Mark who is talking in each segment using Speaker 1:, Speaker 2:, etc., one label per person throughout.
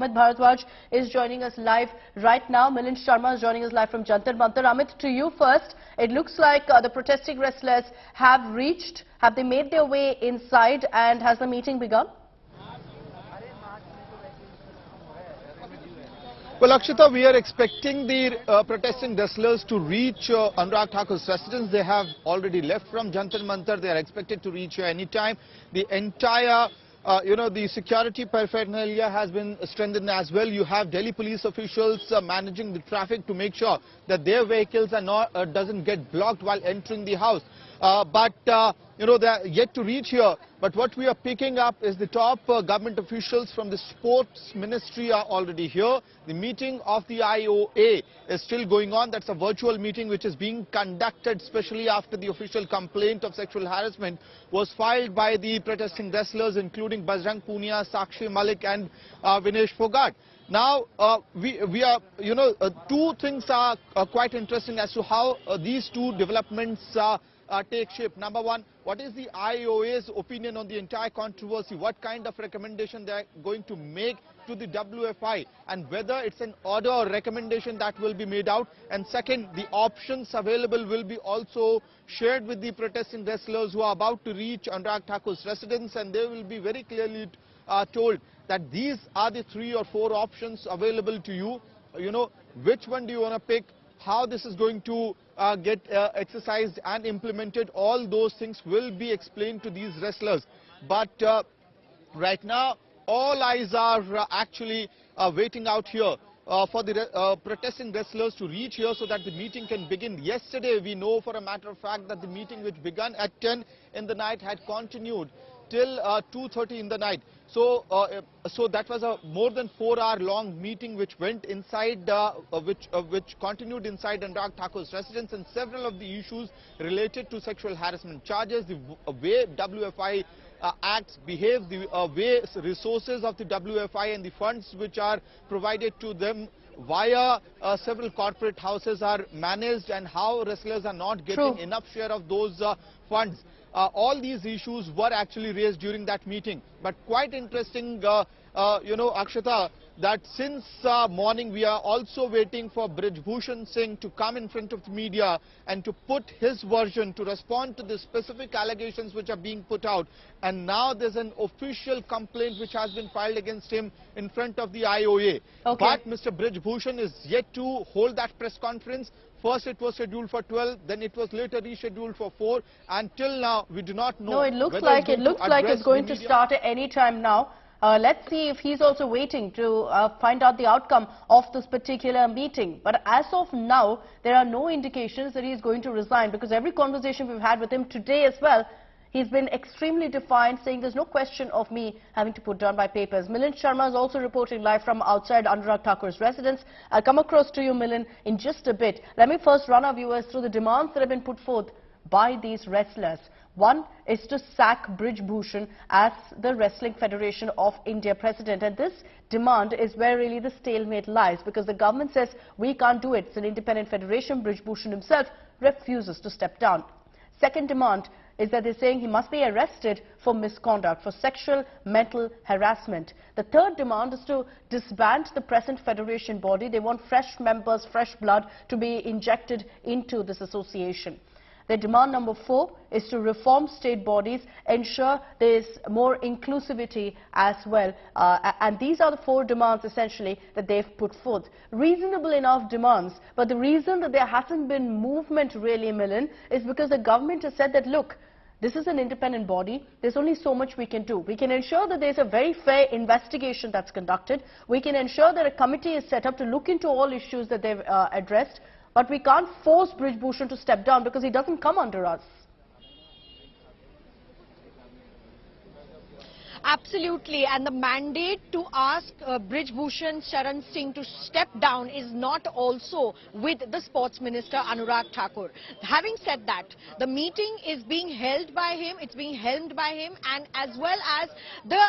Speaker 1: Amit Bharadwaj is joining us live right now. Milind Sharma is joining us live from Jantar Mantar. Amit, to you first. It looks like the protesting wrestlers have they made their way inside, and has the meeting begun?
Speaker 2: Well, Akshita, we are expecting the protesting wrestlers to reach Anurag Thakur's residence. They have already left from Jantar Mantar. They are expected to reach here anytime. The entire, the security paraphernalia has been strengthened as well. You have Delhi police officials managing the traffic to make sure that their vehicles are not doesn't get blocked while entering the house. They are yet to reach here. But what we are picking up is the top government officials from the Sports Ministry are already here. The meeting of the IOA is still going on. That's a virtual meeting which is being conducted, especially after the official complaint of sexual harassment was filed by the protesting wrestlers, including Bajrang Punia, Sakshi Malik and Vinesh Fogart. Now, two things are quite interesting as to how these two developments take shape. Number one, what is the IOA's opinion on the entire controversy? What kind of recommendation they are going to make to the WFI, and whether it's an order or recommendation that will be made out. And second, the options available will be also shared with the protesting wrestlers who are about to reach Anurag Thakur's residence, and they will be very clearly told that these are the 3 or 4 options available to you. Which one do you want to pick? How this is going to get exercised and implemented, all those things will be explained to these wrestlers. But right now, all eyes are actually waiting out here for the protesting wrestlers to reach here so that the meeting can begin. Yesterday, we know for a matter of fact that the meeting which began at 10 in the night had continued till 2:30 in the night. So that was a more than 4-hour long meeting which went inside, which continued inside Anurag Thakur's residence, and several of the issues related to sexual harassment charges, the way WFI acts, behave, the way resources of the WFI and the funds which are provided to them via several corporate houses are managed, and how wrestlers are not getting enough share of those funds. All these issues were actually raised during that meeting. But quite interesting, Akshata, that since morning we are also waiting for Brij Bhushan Singh to come in front of the media and to put his version, to respond to the specific allegations which are being put out. And now there's an official complaint which has been filed against him in front of the IOA. Okay. But Mr. Brij Bhushan is yet to hold that press conference. First it was scheduled for 12, then it was later rescheduled for 4. Until now, we do not know.
Speaker 1: No, it looks like it's going to start at any time now. Let's see if he's also waiting to find out the outcome of this particular meeting. But as of now, there are no indications that he's going to resign, because every conversation we've had with him today as well, he's been extremely defiant, saying there's no question of me having to put down my papers. Milind Sharma is also reporting live from outside Anurag Thakur's residence. I'll come across to you, Milind, in just a bit. Let me first run our viewers through the demands that have been put forth by these wrestlers. One is to sack Brij Bhushan as the Wrestling Federation of India president. And this demand is where really the stalemate lies, because the government says we can't do it. It's an independent federation. Brij Bhushan himself refuses to step down. Second demand is that they're saying he must be arrested for misconduct, for sexual mental harassment. The third demand is to disband the present federation body. They want fresh members, fresh blood to be injected into this association. Their demand number 4 is to reform state bodies, ensure there is more inclusivity as well. And these are the 4 demands essentially that they've put forth. Reasonable enough demands, but the reason that there hasn't been movement really, Milind, is because the government has said that, look, this is an independent body. There's only so much we can do. We can ensure that there's a very fair investigation that's conducted. We can ensure that a committee is set up to look into all issues that they've addressed. But we can't force Brij Bhushan to step down because he doesn't come under us.
Speaker 3: Absolutely, and the mandate to ask Brij Bhushan Sharan Singh to step down is not also with the Sports Minister Anurag Thakur. Having said that, the meeting is being held by him, it's being helmed by him, and as well as the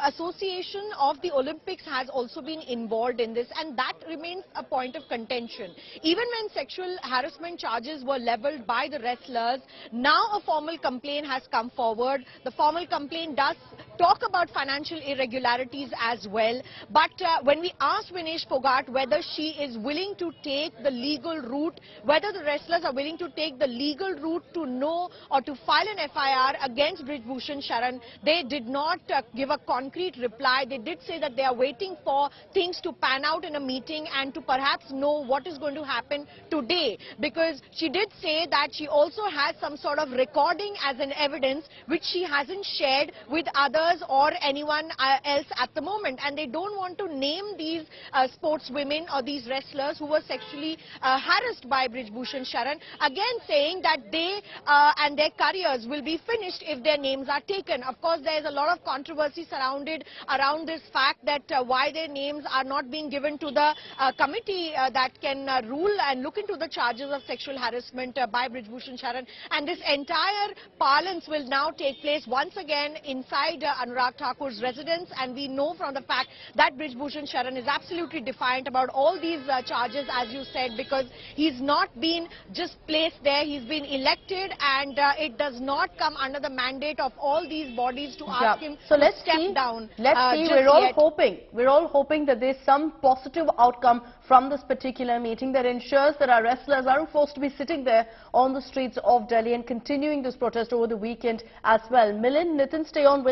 Speaker 3: Association of the Olympics has also been involved in this, and that remains a point of contention. Even when sexual harassment charges were leveled by the wrestlers, now a formal complaint has come forward. The formal complaint does talk about financial irregularities as well. But when we asked Vinesh Fogart whether she is willing to take the legal route, whether the wrestlers are willing to take the legal route to know or to file an FIR against Brij Bhushan Sharan, they did not give a concrete reply. They did say that they are waiting for things to pan out in a meeting and to perhaps know what is going to happen today, because she did say that she also has some sort of recording as an evidence which she hasn't shared with others or anyone else at the moment, and they don't want to name these sportswomen or these wrestlers who were sexually harassed by Brij Bhushan Sharan, again saying that they and their careers will be finished if their names are taken. Of course, there is a lot of controversy surrounded around this fact that why their names are not being given to the committee that can rule and look into the charges of sexual harassment by Brij Bhushan Sharan. And this entire parlance will now take place once again inside Anurag Thakur's residence, and we know from the fact that Brij Bhushan Sharan is absolutely defiant about all these charges, as you said, because he's not been just placed there, he's been elected, and it does not come under the mandate of all these bodies to ask him to step down.
Speaker 1: Let's see, we're all hoping that there's some positive outcome from this particular meeting that ensures that our wrestlers aren't forced to be sitting there on the streets of Delhi and continuing this protest over the weekend as well. Milind, Nitin, stay on with